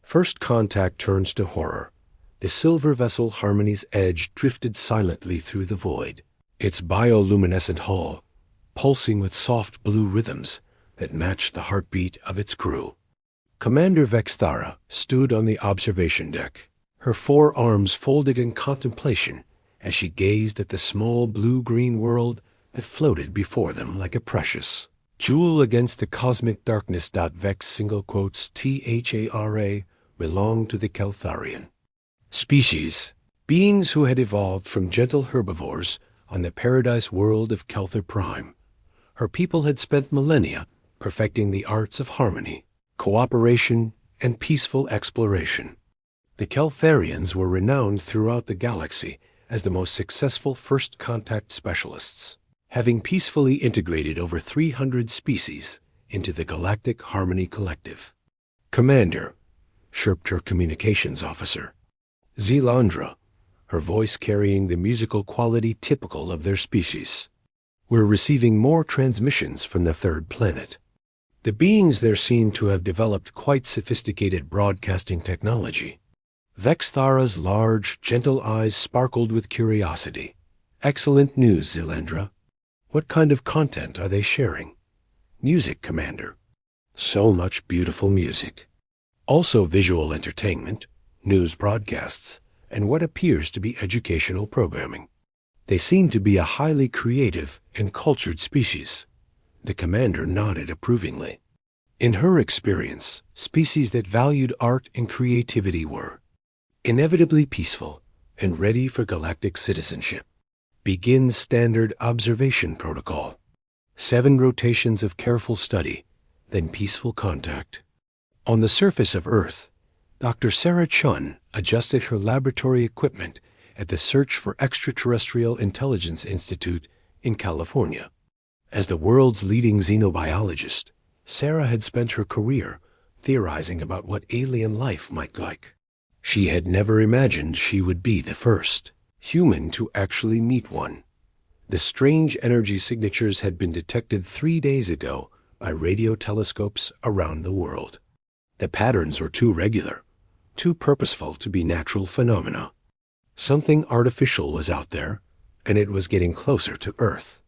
First contact turns to horror. The silver vessel Harmony's Edge drifted silently through the void, its bioluminescent hull pulsing with soft blue rhythms that matched the heartbeat of its crew. Commander Vexthara stood on the observation deck, her forearms folded in contemplation as she gazed at the small blue-green world that floated before them like a precious jewel against the cosmic darkness. Vex single quotes Thara belonged to the Keltharian species, beings who had evolved from gentle herbivores on the paradise world of Kelthar Prime. Her people had spent millennia perfecting the arts of harmony, cooperation, and peaceful exploration. The Keltharians were renowned throughout the galaxy as the most successful first contact specialists, having peacefully integrated over 300 species into the Galactic Harmony Collective. Commander, chirped her communications officer, Zelandra, her voice carrying the musical quality typical of their species. We're receiving more transmissions from the third planet. The beings there seem to have developed quite sophisticated broadcasting technology. Vexthara's large, gentle eyes sparkled with curiosity. Excellent news, Zelandra. What kind of content are they sharing? Music, Commander. So much beautiful music. Also visual entertainment, news broadcasts, and what appears to be educational programming. They seem to be a highly creative and cultured species. The commander nodded approvingly. In her experience, species that valued art and creativity were inevitably peaceful and ready for galactic citizenship. Begin standard observation protocol. 7 rotations of careful study, then peaceful contact. On the surface of Earth, Dr. Sarah Chun adjusted her laboratory equipment at the Search for Extraterrestrial Intelligence Institute in California. As the world's leading xenobiologist, Sarah had spent her career theorizing about what alien life might like. She had never imagined she would be the first human to actually meet one. The strange energy signatures had been detected 3 days ago by radio telescopes around the world. The patterns were too regular, too purposeful to be natural phenomena. Something artificial was out there, and it was getting closer to Earth.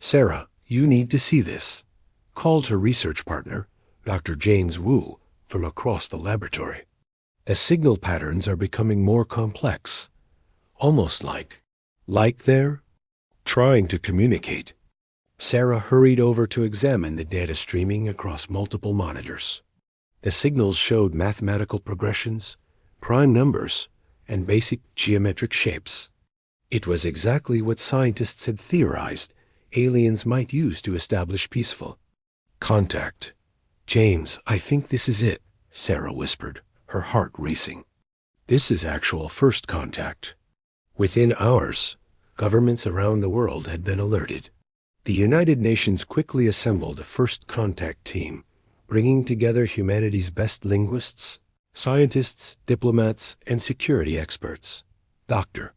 Sarah, you need to see this, called her research partner, Dr. James Wu, from across the laboratory. As signal patterns are becoming more complex, almost like they're trying to communicate. Sarah hurried over to examine the data streaming across multiple monitors. The signals showed mathematical progressions, prime numbers, and basic geometric shapes. It was exactly what scientists had theorized aliens might use to establish peaceful contact. James, I think this is it, Sarah whispered, her heart racing. This is actual first contact. Within hours, governments around the world had been alerted. The United Nations quickly assembled a first contact team, bringing together humanity's best linguists, scientists, diplomats, and security experts. Dr.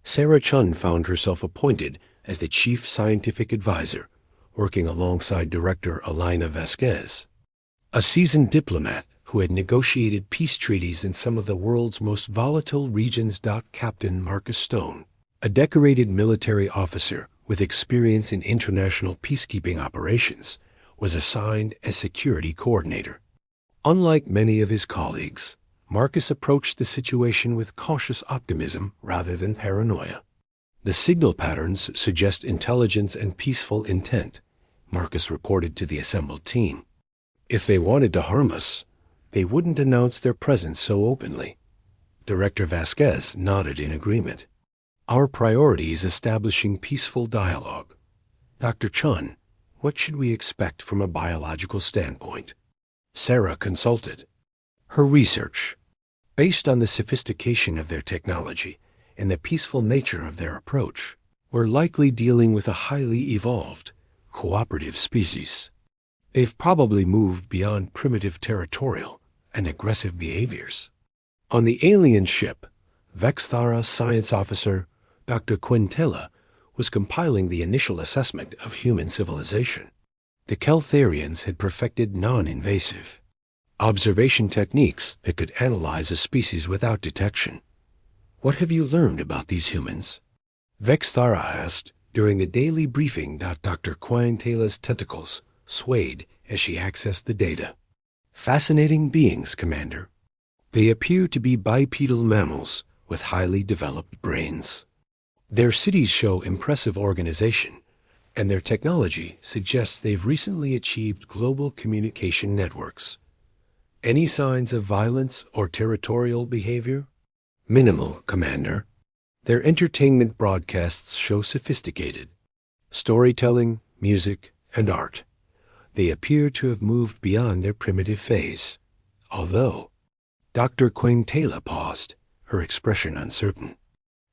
Sarah Chun found herself appointed as the chief scientific advisor, working alongside Director Elena Vasquez, a seasoned diplomat who had negotiated peace treaties in some of the world's most volatile regions. Captain Marcus Stone, a decorated military officer with experience in international peacekeeping operations, was assigned as security coordinator. Unlike many of his colleagues, Marcus approached the situation with cautious optimism rather than paranoia. The signal patterns suggest intelligence and peaceful intent, Marcus reported to the assembled team. If they wanted to harm us, they wouldn't announce their presence so openly. Director Vasquez nodded in agreement. Our priority is establishing peaceful dialogue. Dr. Chun, what should we expect from a biological standpoint? Sarah consulted. Her research, based on the sophistication of their technology and the peaceful nature of their approach, we're likely dealing with a highly evolved, cooperative species. They've probably moved beyond primitive territorial and aggressive behaviors. On the alien ship, Vexthara science officer Dr. Quintela was compiling the initial assessment of human civilization. The Keltharians had perfected non-invasive, observation techniques that could analyze a species without detection. What have you learned about these humans? Vexthara asked during the daily briefing that Dr. Quintela's tentacles swayed as she accessed the data. Fascinating beings, Commander. They appear to be bipedal mammals with highly developed brains. Their cities show impressive organization, and their technology suggests they've recently achieved global communication networks. Any signs of violence or territorial behavior? Minimal, Commander. Their entertainment broadcasts show sophisticated storytelling, music, and art. They appear to have moved beyond their primitive phase. Although, Dr. Quintela paused, her expression uncertain.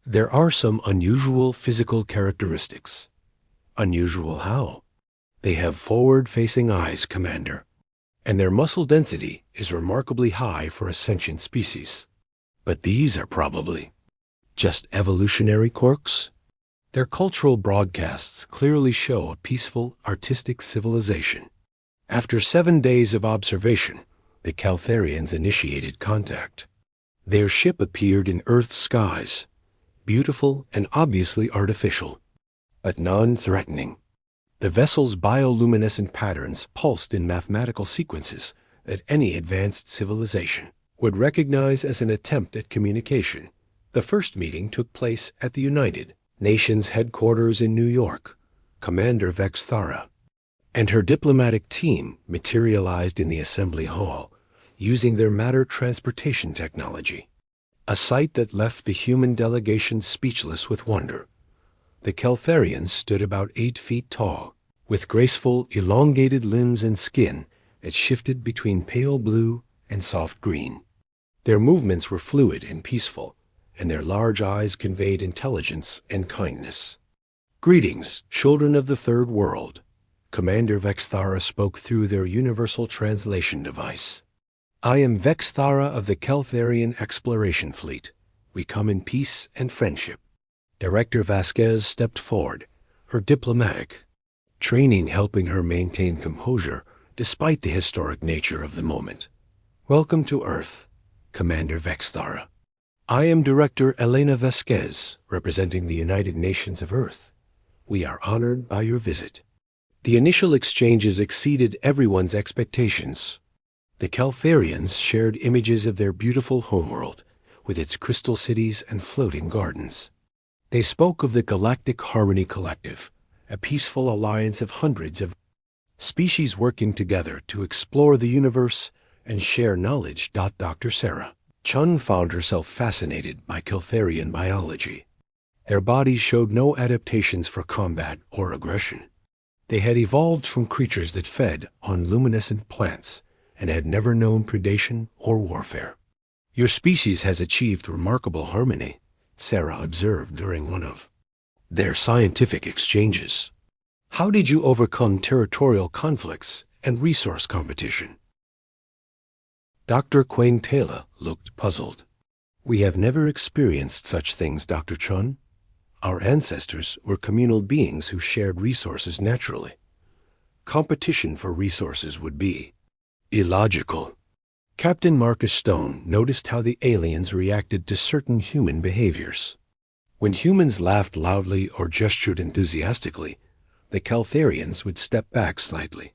There are some unusual physical characteristics. Unusual how? They have forward-facing eyes, Commander, and their muscle density is remarkably high for a sentient species. But these are probably just evolutionary quirks? Their cultural broadcasts clearly show a peaceful, artistic civilization. After 7 days of observation, the Caltharians initiated contact. Their ship appeared in Earth's skies, beautiful and obviously artificial, but non-threatening. The vessel's bioluminescent patterns pulsed in mathematical sequences that any advanced civilization would recognize as an attempt at communication. The first meeting took place at the United Nations headquarters in New York. Commander Vexthara and her diplomatic team materialized in the assembly hall using their matter transportation technology, a sight that left the human delegation speechless with wonder. The Caltharians stood about 8 feet tall, with graceful, elongated limbs and skin that shifted between pale blue and soft green. Their movements were fluid and peaceful, and their large eyes conveyed intelligence and kindness. Greetings, children of the Third World. Commander Vexthara spoke through their universal translation device. I am Vexthara of the Caltharian Exploration Fleet. We come in peace and friendship. Director Vasquez stepped forward, her diplomatic training helping her maintain composure despite the historic nature of the moment. Welcome to Earth, Commander Vexthara. I am Director Elena Vasquez, representing the United Nations of Earth. We are honored by your visit. The initial exchanges exceeded everyone's expectations. The Caltharians shared images of their beautiful homeworld, with its crystal cities and floating gardens. They spoke of the Galactic Harmony Collective, a peaceful alliance of hundreds of species working together to explore the universe and share knowledge. Dr. Sarah Chun found herself fascinated by Caltharian biology. Their bodies showed no adaptations for combat or aggression. They had evolved from creatures that fed on luminescent plants and had never known predation or warfare. Your species has achieved remarkable harmony, Sarah observed during one of their scientific exchanges. How did you overcome territorial conflicts and resource competition? Dr. Quintela looked puzzled. We have never experienced such things, Dr. Chun. Our ancestors were communal beings who shared resources naturally. Competition for resources would be illogical. Captain Marcus Stone noticed how the aliens reacted to certain human behaviors. When humans laughed loudly or gestured enthusiastically, the Caltharians would step back slightly.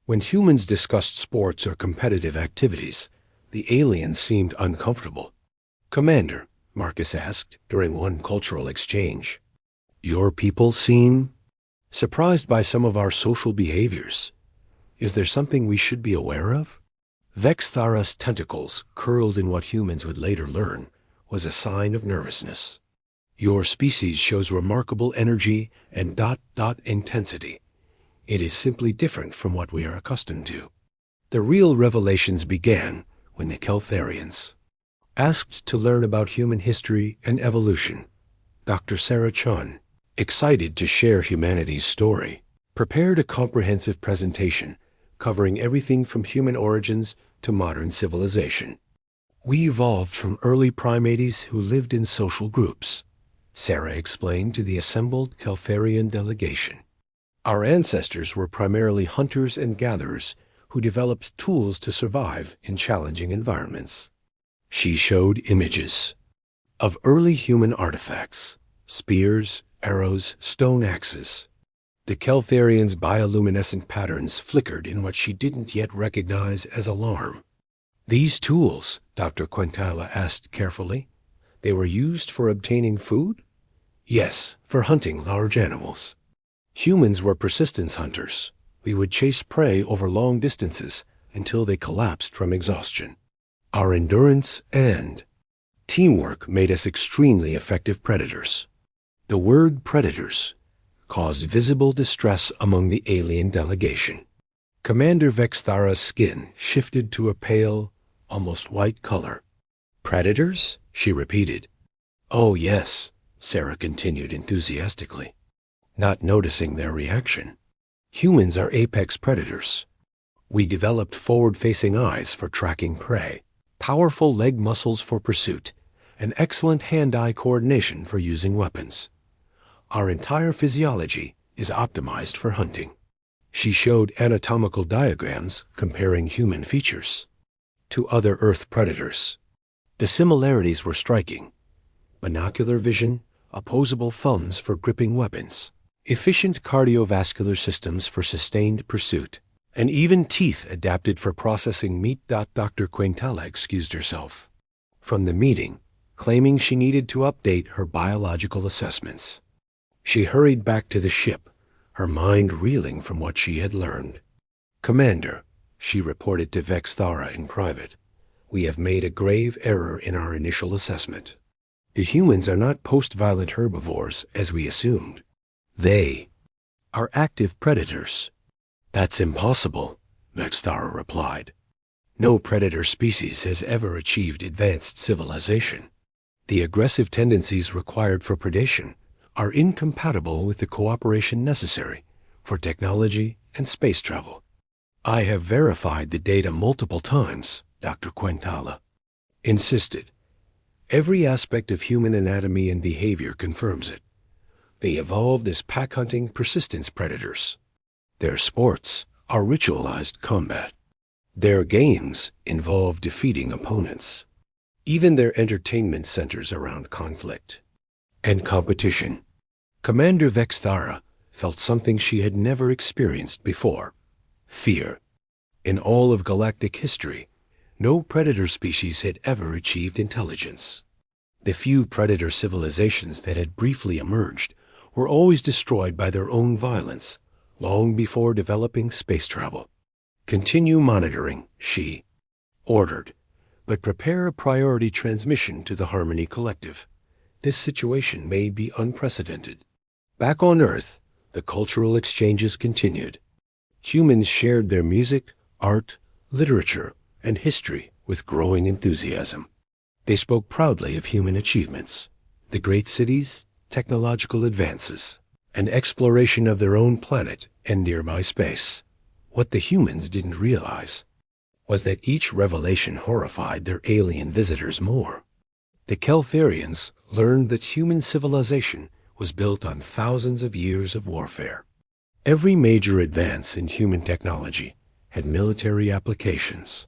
When humans discussed sports or competitive activities, the aliens seemed uncomfortable. Commander, Marcus asked during one cultural exchange, your people seem surprised by some of our social behaviors. Is there something we should be aware of? Vexthara's tentacles, curled in what humans would later learn, was a sign of nervousness. Your species shows remarkable energy and intensity. It is simply different from what we are accustomed to. The real revelations began when the Caltharians asked to learn about human history and evolution. Dr. Sarah Chun, excited to share humanity's story, prepared a comprehensive presentation covering everything from human origins to modern civilization. We evolved from early primates who lived in social groups, Sarah explained to the assembled Caltharian delegation. Our ancestors were primarily hunters and gatherers who developed tools to survive in challenging environments. She showed images of early human artifacts, spears, arrows, stone axes. The Keltharians' bioluminescent patterns flickered in what she didn't yet recognize as alarm. These tools, Dr. Quintala asked carefully, they were used for obtaining food? Yes, for hunting large animals. Humans were persistence hunters. We would chase prey over long distances until they collapsed from exhaustion. Our endurance and teamwork made us extremely effective predators. The word predators caused visible distress among the alien delegation. Commander Vexthara's skin shifted to a pale, almost white color. Predators? She repeated. Oh, yes, Sarah continued enthusiastically, not noticing their reaction. Humans are apex predators. We developed forward-facing eyes for tracking prey, powerful leg muscles for pursuit, and excellent hand-eye coordination for using weapons. Our entire physiology is optimized for hunting. She showed anatomical diagrams comparing human features to other Earth predators. The similarities were striking. Binocular vision, opposable thumbs for gripping weapons, efficient cardiovascular systems for sustained pursuit, and even teeth adapted for processing meat. Dr. Quintala excused herself from the meeting, claiming she needed to update her biological assessments. She hurried back to the ship, her mind reeling from what she had learned. Commander, she reported to Vexthara in private, we have made a grave error in our initial assessment. The humans are not post-violent herbivores, as we assumed. They are active predators. That's impossible, Vexthara replied. No predator species has ever achieved advanced civilization. The aggressive tendencies required for predation are incompatible with the cooperation necessary for technology and space travel. I have verified the data multiple times, Dr. Quintala insisted. Every aspect of human anatomy and behavior confirms it. They evolved as pack-hunting persistence predators. Their sports are ritualized combat. Their games involve defeating opponents. Even their entertainment centers around conflict and competition. Commander Vexthara felt something she had never experienced before: fear. In all of galactic history, no predator species had ever achieved intelligence. The few predator civilizations that had briefly emerged were always destroyed by their own violence, long before developing space travel. Continue monitoring, she ordered, but prepare a priority transmission to the Harmony Collective. This situation may be unprecedented. Back on Earth, the cultural exchanges continued. Humans shared their music, art, literature, and history with growing enthusiasm. They spoke proudly of human achievements, the great cities, technological advances, and exploration of their own planet and nearby space. What the humans didn't realize was that each revelation horrified their alien visitors more. The Keltharians learned that human civilization was built on thousands of years of warfare. Every major advance in human technology had military applications.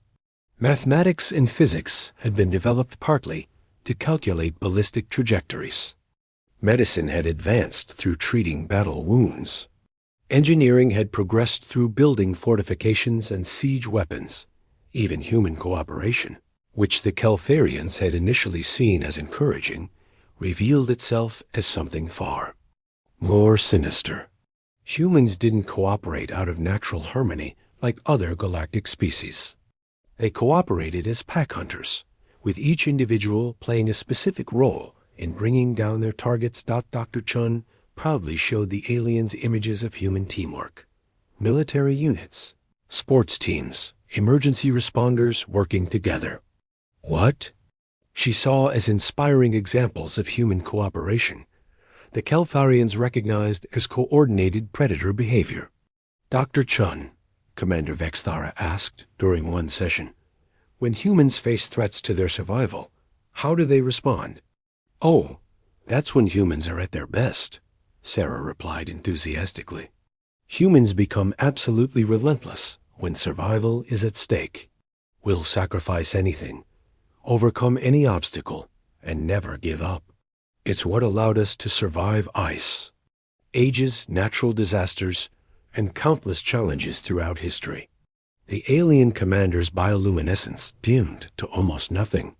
Mathematics and physics had been developed partly to calculate ballistic trajectories. Medicine had advanced through treating battle wounds. Engineering had progressed through building fortifications and siege weapons. Even human cooperation, which the Keltharians had initially seen as encouraging, revealed itself as something far more sinister. Humans didn't cooperate out of natural harmony like other galactic species. They cooperated as pack hunters, with each individual playing a specific role in bringing down their targets. Dr. Chun proudly showed the aliens images of human teamwork. Military units, sports teams, emergency responders working together. What she saw as inspiring examples of human cooperation, the Keltharians recognized as coordinated predator behavior. Dr. Chun, Commander Vexthara asked during one session, when humans face threats to their survival, how do they respond? Oh, that's when humans are at their best, Sarah replied enthusiastically. Humans become absolutely relentless when survival is at stake. We'll sacrifice anything, overcome any obstacle, and never give up. It's what allowed us to survive ice, ages, natural disasters, and countless challenges throughout history. The alien commander's bioluminescence dimmed to almost nothing.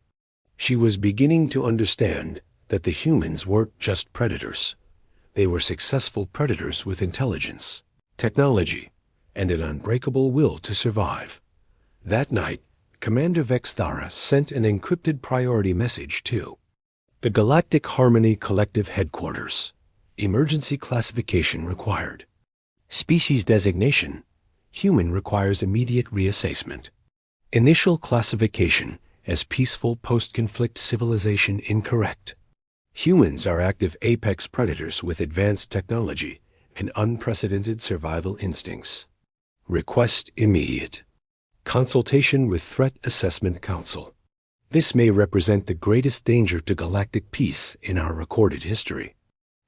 She was beginning to understand that the humans weren't just predators. They were successful predators with intelligence, technology, and an unbreakable will to survive. That night, Commander Vexthara sent an encrypted priority message to the Galactic Harmony Collective Headquarters. Emergency classification required. Species designation: human requires immediate reassessment. Initial classification as peaceful post-conflict civilization incorrect. Humans are active apex predators with advanced technology and unprecedented survival instincts. Request immediate consultation with Threat Assessment Council. This may represent the greatest danger to galactic peace in our recorded history.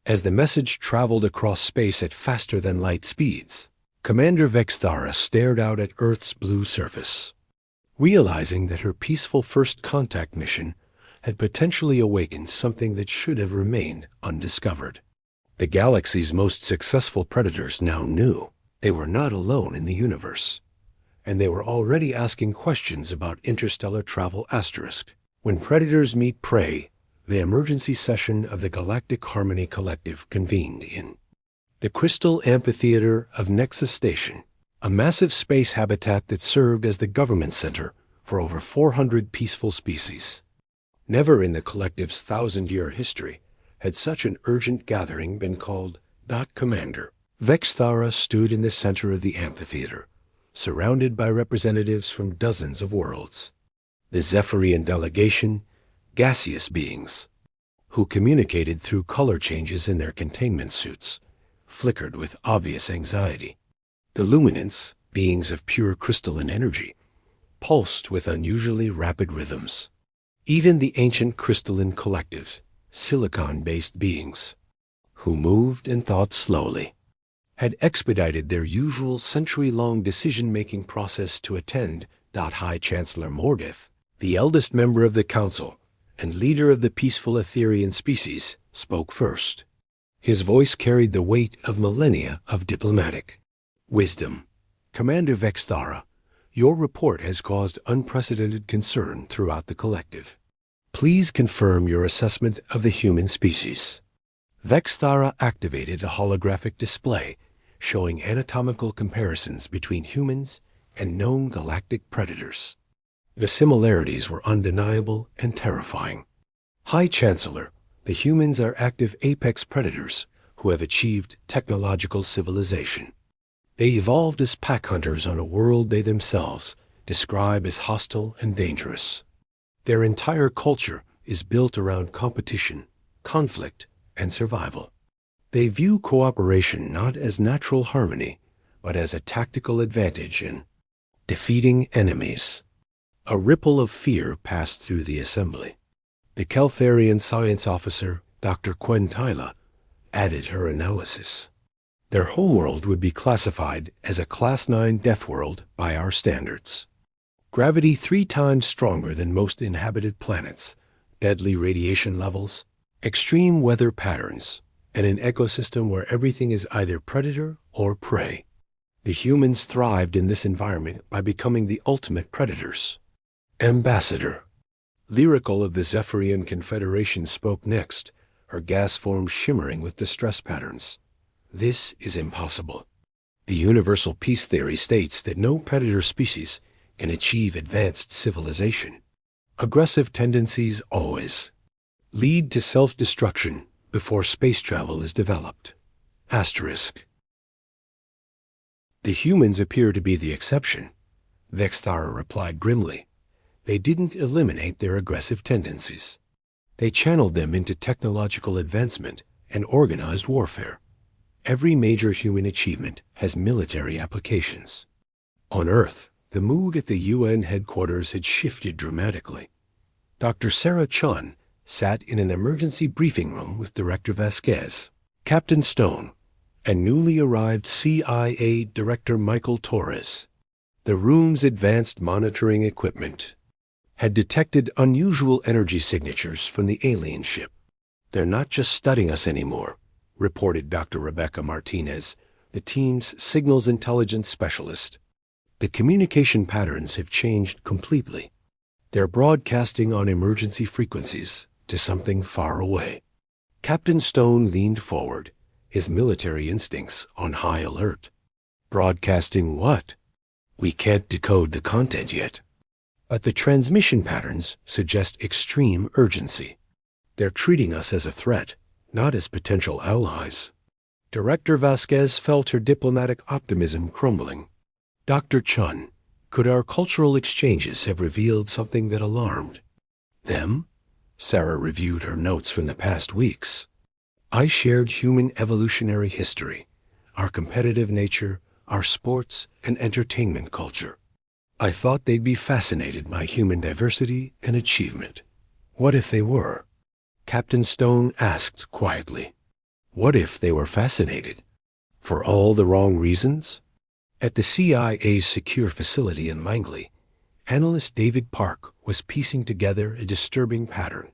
As the message traveled across space at faster-than-light speeds, Commander Vexthara stared out at Earth's blue surface, realizing that her peaceful first contact mission had potentially awakened something that should have remained undiscovered. The galaxy's most successful predators now knew they were not alone in the universe, and they were already asking questions about interstellar travel *. When predators meet prey, the emergency session of the Galactic Harmony Collective convened in the Crystal Amphitheater of Nexus Station, a massive space habitat that served as the government center for over 400 peaceful species. Never in the collective's 1,000-year history had such an urgent gathering been called. Commander Vexthara stood in the center of the amphitheater, surrounded by representatives from dozens of worlds. The Zephyrian delegation, gaseous beings, who communicated through color changes in their containment suits, flickered with obvious anxiety. The luminants, beings of pure crystalline energy, pulsed with unusually rapid rhythms. Even the ancient crystalline collective, silicon-based beings, who moved and thought slowly, had expedited their usual century-long decision-making process to attend. High Chancellor Morgeth, the eldest member of the Council and leader of the peaceful Etherian species, spoke first. His voice carried the weight of millennia of diplomatic wisdom. Commander Vexthara, your report has caused unprecedented concern throughout the collective. Please confirm your assessment of the human species. Vexthara activated a holographic display showing anatomical comparisons between humans and known galactic predators. The similarities were undeniable and terrifying. High Chancellor, the humans are active apex predators who have achieved technological civilization. They evolved as pack hunters on a world they themselves describe as hostile and dangerous. Their entire culture is built around competition, conflict, and survival. They view cooperation not as natural harmony, but as a tactical advantage in defeating enemies. A ripple of fear passed through the assembly. The Keltharian science officer, Dr. Quintila, added her analysis. Their homeworld would be classified as a Class 9 death world by our standards. Gravity 3 times stronger than most inhabited planets, deadly radiation levels, extreme weather patterns, and an ecosystem where everything is either predator or prey. The humans thrived in this environment by becoming the ultimate predators. Ambassador, Lyrical of the Zephyrian Confederation, spoke next, her gas form shimmering with distress patterns. This is impossible. The universal peace theory states that no predator species can achieve advanced civilization. Aggressive tendencies always lead to self-destruction before space travel is developed. Asterisk. The humans appear to be the exception, Vexthara replied grimly. They didn't eliminate their aggressive tendencies. They channeled them into technological advancement and organized warfare. Every major human achievement has military applications. On Earth, the mood at the UN headquarters had shifted dramatically. Dr. Sarah Chun sat in an emergency briefing room with Director Vasquez, Captain Stone, and newly arrived CIA Director Michael Torres. The room's advanced monitoring equipment had detected unusual energy signatures from the alien ship. "They're not just studying us anymore," reported Dr. Rebecca Martinez, the team's signals intelligence specialist. "The communication patterns have changed completely. They're broadcasting on emergency frequencies to something far away." Captain Stone leaned forward, his military instincts on high alert. "Broadcasting what?" "We can't decode the content yet. But the transmission patterns suggest extreme urgency. They're treating us as a threat, not as potential allies." Director Vasquez felt her diplomatic optimism crumbling. "Dr. Chun, could our cultural exchanges have revealed something that alarmed them?" Sarah reviewed her notes from the past weeks. "I shared human evolutionary history, our competitive nature, our sports and entertainment culture. I thought they'd be fascinated by human diversity and achievement. What if they were?" Captain Stone asked quietly. "What if they were fascinated? For all the wrong reasons?" At the CIA's secure facility in Langley, analyst David Park was piecing together a disturbing pattern.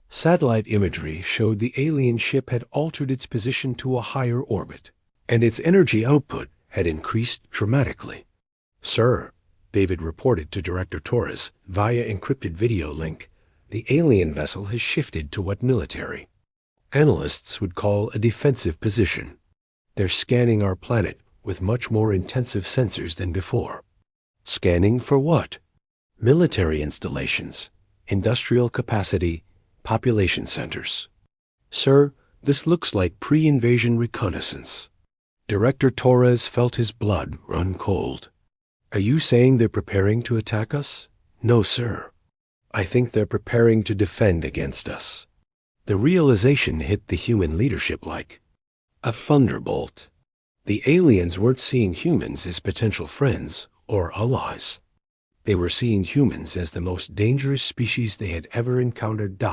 Satellite imagery showed the alien ship had altered its position to a higher orbit, and its energy output had increased dramatically. "Sir," David reported to Director Torres via encrypted video link, "the alien vessel has shifted to what military analysts would call a defensive position. They're scanning our planet with much more intensive sensors than before." "Scanning for what?" "Military installations, industrial capacity, population centers." "Sir, this looks like pre-invasion reconnaissance." Director Torres felt his blood run cold. "Are you saying they're preparing to attack us?" "No, sir. I think they're preparing to defend against us." The realization hit the human leadership like a thunderbolt. The aliens weren't seeing humans as potential friends or allies. They were seeing humans as the most dangerous species they had ever encountered.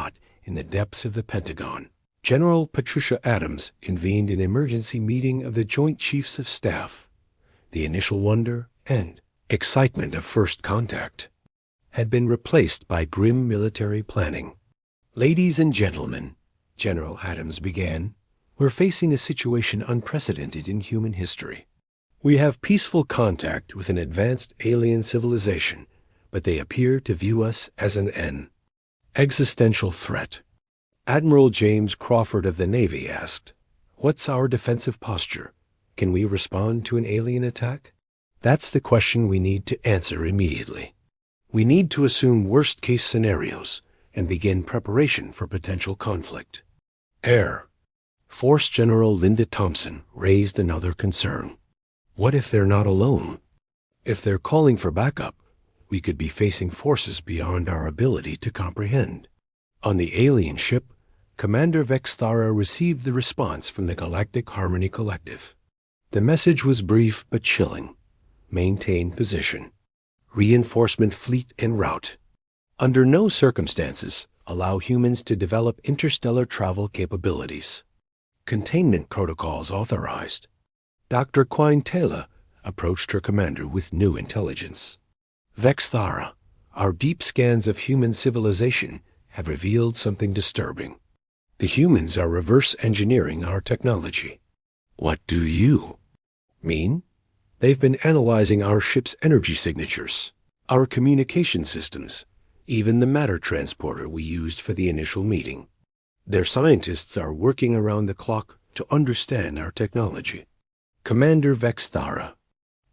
In the depths of the Pentagon, General Patricia Adams convened an emergency meeting of the Joint Chiefs of Staff. The initial wonder and excitement of first contact had been replaced by grim military planning. "Ladies and gentlemen," General Adams began, "we're facing a situation unprecedented in human history. We have peaceful contact with an advanced alien civilization, but they appear to view us as an existential threat." Admiral James Crawford of the Navy asked, "What's our defensive posture? Can we respond to an alien attack?" "That's the question we need to answer immediately. We need to assume worst-case scenarios and begin preparation for potential conflict." Air Force General Linda Thompson raised another concern. "What if they're not alone? If they're calling for backup, we could be facing forces beyond our ability to comprehend." On the alien ship, Commander Vexthara received the response from the Galactic Harmony Collective. The message was brief but chilling. Maintain position. Reinforcement fleet en route. Under no circumstances allow humans to develop interstellar travel capabilities. Containment protocols authorized. Dr. Quintela approached her commander with new intelligence. "Vexthara, our deep scans of human civilization have revealed something disturbing. The humans are reverse engineering our technology." "What do you mean?" "They've been analyzing our ship's energy signatures, our communication systems, even the matter transporter we used for the initial meeting. Their scientists are working around the clock to understand our technology." Commander Vexthara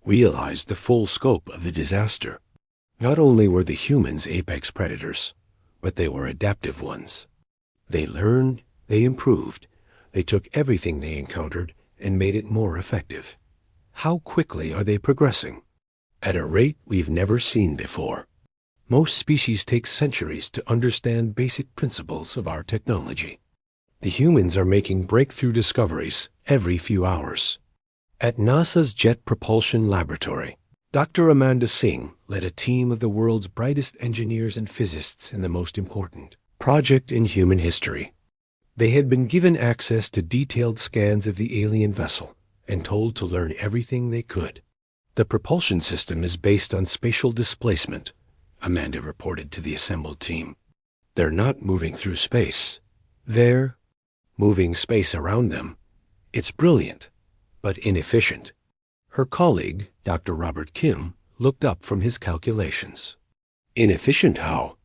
realized the full scope of the disaster. Not only were the humans apex predators, but they were adaptive ones. They learned, they improved, they took everything they encountered and made it more effective. How quickly are they progressing? At a rate we've never seen before. Most species take centuries to understand basic principles of our technology. The humans are making breakthrough discoveries every few hours. At NASA's Jet Propulsion Laboratory, Dr. Amanda Singh led a team of the world's brightest engineers and physicists in the most important project in human history. They had been given access to detailed scans of the alien vessel and told to learn everything they could. The propulsion system is based on spatial displacement, Amanda reported to the assembled team. They're not moving through space. They're moving space around them. It's brilliant, but inefficient. Her colleague, Dr. Robert Kim, looked up from his calculations. Inefficient how?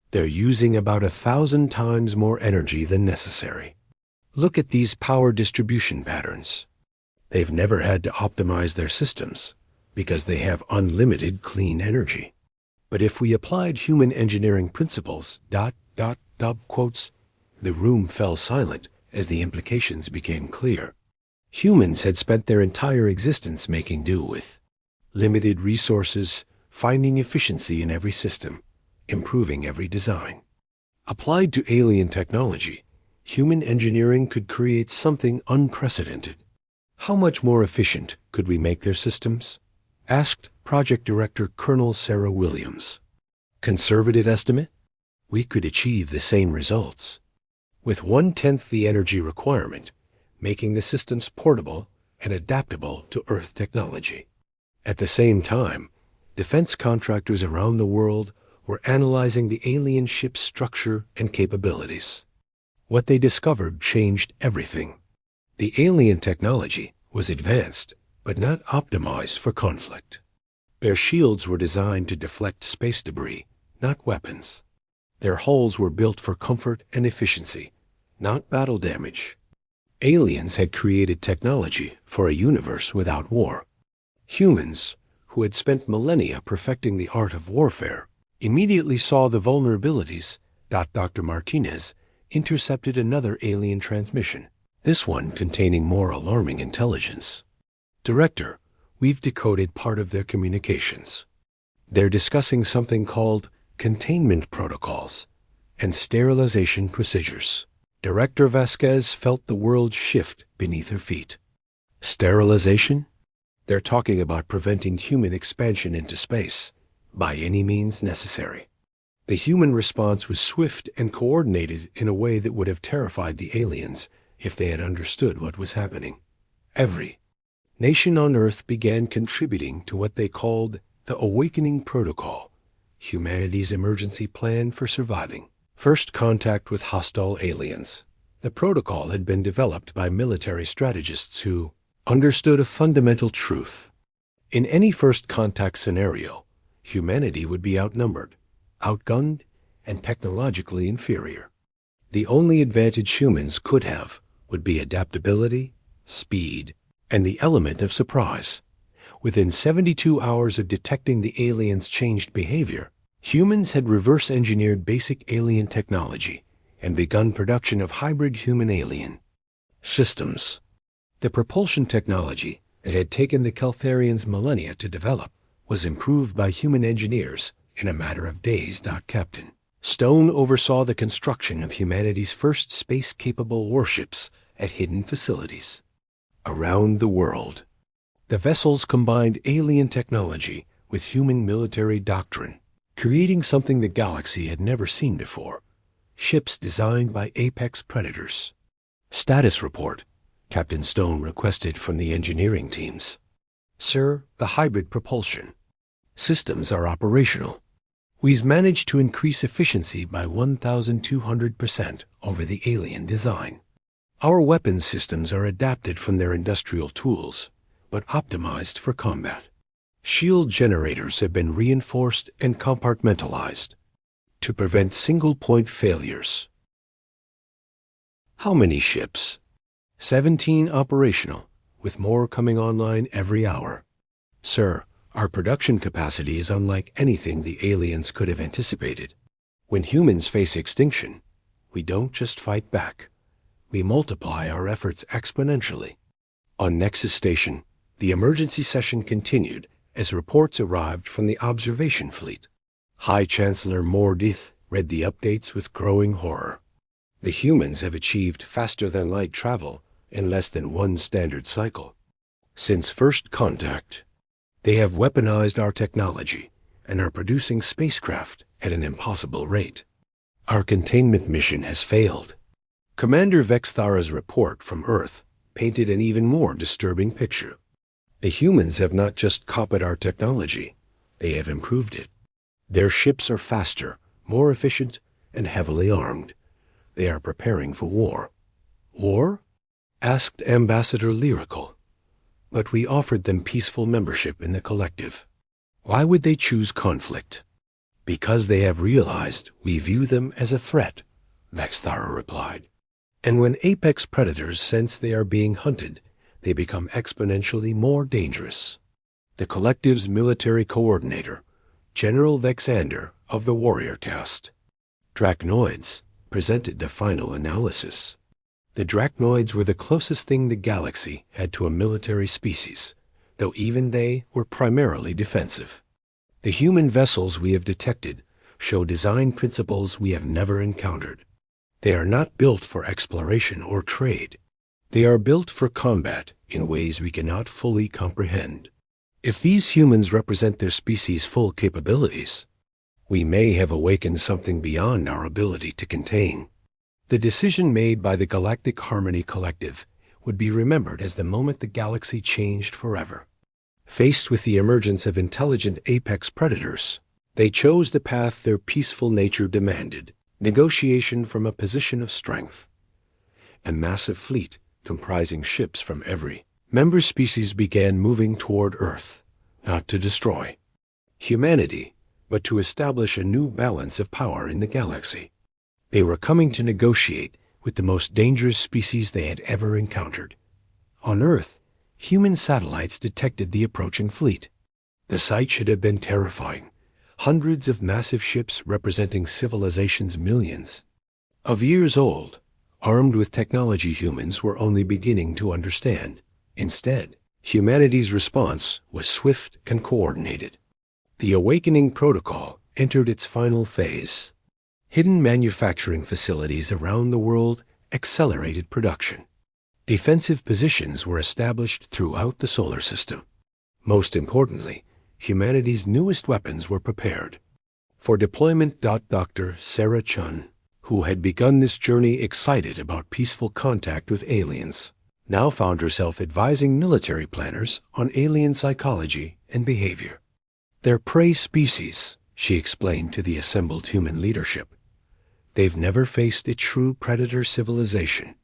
They're using about 1,000 times more energy than necessary. Look at these power distribution patterns. They've never had to optimize their systems because they have unlimited clean energy. But if we applied human engineering principles, quotes, the room fell silent as the implications became clear. Humans had spent their entire existence making do with limited resources, finding efficiency in every system, improving every design. Applied to alien technology, human engineering could create something unprecedented. How much more efficient could we make their systems? Asked Project Director Colonel Sarah Williams. Conservative estimate? We could achieve the same results. With 1/10 the energy requirement, making the systems portable and adaptable to Earth technology. At the same time, defense contractors around the world were analyzing the alien ship's structure and capabilities. What they discovered changed everything. The alien technology was advanced, but not optimized for conflict. Their shields were designed to deflect space debris, not weapons. Their hulls were built for comfort and efficiency, not battle damage. Aliens had created technology for a universe without war. Humans, who had spent millennia perfecting the art of warfare, immediately saw the vulnerabilities. Dr. Martinez intercepted another alien transmission, this one containing more alarming intelligence. Director, we've decoded part of their communications. They're discussing something called containment protocols and sterilization procedures. Director Vasquez felt the world shift beneath her feet. Sterilization? They're talking about preventing human expansion into space by any means necessary. The human response was swift and coordinated in a way that would have terrified the aliens if they had understood what was happening. Every nation on Earth began contributing to what they called the Awakening Protocol, humanity's emergency plan for surviving first contact with hostile aliens. The protocol had been developed by military strategists who understood a fundamental truth. In any first contact scenario, humanity would be outnumbered, outgunned, and technologically inferior. The only advantage humans could have would be adaptability, speed, and the element of surprise. Within 72 hours of detecting the aliens' changed behavior, humans had reverse-engineered basic alien technology and begun production of hybrid human-alien systems. The propulsion technology that had taken the Keltharians millennia to develop was improved by human engineers in a matter of days. Captain Stone oversaw the construction of humanity's first space-capable warships at hidden facilities around the world. The vessels combined alien technology with human military doctrine, creating something the galaxy had never seen before. Ships designed by apex predators. Status report, Captain Stone requested from the engineering teams. Sir, the hybrid propulsion systems are operational. We've managed to increase efficiency by 1,200% over the alien design. Our weapons systems are adapted from their industrial tools, but optimized for combat. Shield generators have been reinforced and compartmentalized to prevent single-point failures. How many ships? 17 operational, with more coming online every hour. Sir, our production capacity is unlike anything the aliens could have anticipated. When humans face extinction, we don't just fight back. We multiply our efforts exponentially. On Nexus Station, the emergency session continued as reports arrived from the observation fleet. High Chancellor Mordith read the updates with growing horror. The humans have achieved faster-than-light travel in less than one standard cycle. Since first contact, they have weaponized our technology and are producing spacecraft at an impossible rate. Our containment mission has failed. Commander Vexthara's report from Earth painted an even more disturbing picture. The humans have not just copied our technology, they have improved it. Their ships are faster, more efficient, and heavily armed. They are preparing for war. War? Asked Ambassador Lyrical. But we offered them peaceful membership in the collective. Why would they choose conflict? Because they have realized we view them as a threat, Vexthara replied. And when apex predators sense they are being hunted, they become exponentially more dangerous. The collective's military coordinator, General Vexander of the Warrior Caste, Drachnoids, presented the final analysis. The Drachnoids were the closest thing the galaxy had to a military species, though even they were primarily defensive. The human vessels we have detected show design principles we have never encountered. They are not built for exploration or trade. They are built for combat in ways we cannot fully comprehend. If these humans represent their species' full capabilities, we may have awakened something beyond our ability to contain. The decision made by the Galactic Harmony Collective would be remembered as the moment the galaxy changed forever. Faced with the emergence of intelligent apex predators, they chose the path their peaceful nature demanded, negotiation from a position of strength. A massive fleet, comprising ships from every member species, began moving toward Earth, not to destroy humanity, but to establish a new balance of power in the galaxy. They were coming to negotiate with the most dangerous species they had ever encountered. On Earth, human satellites detected the approaching fleet. The sight should have been terrifying. Hundreds of massive ships representing civilization's millions of years old, armed with technology humans were only beginning to understand. Instead, humanity's response was swift and coordinated. The Awakening Protocol entered its final phase. Hidden manufacturing facilities around the world accelerated production. Defensive positions were established throughout the solar system. Most importantly, humanity's newest weapons were prepared for deployment. Dr. Sarah Chun, who had begun this journey excited about peaceful contact with aliens, now found herself advising military planners on alien psychology and behavior. They're prey species, she explained to the assembled human leadership. They've never faced a true predator civilization.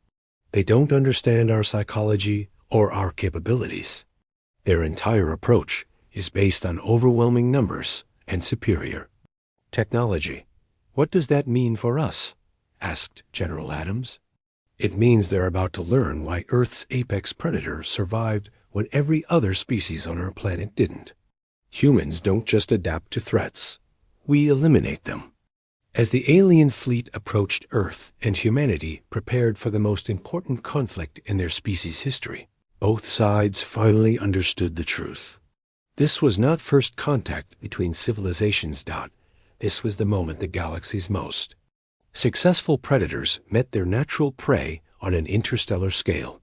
They don't understand our psychology or our capabilities. Their entire approach is based on overwhelming numbers and superior technology. What does that mean for us? Asked General Adams. It means they're about to learn why Earth's apex predator survived when every other species on our planet didn't. Humans don't just adapt to threats. We eliminate them. As the alien fleet approached Earth and humanity prepared for the most important conflict in their species' history, both sides finally understood the truth. This was not first contact between civilizations. This was the moment the galaxy's most successful predators met their natural prey on an interstellar scale.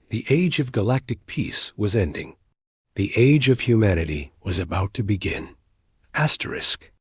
The age of galactic peace was ending. The age of humanity was about to begin. Asterisk.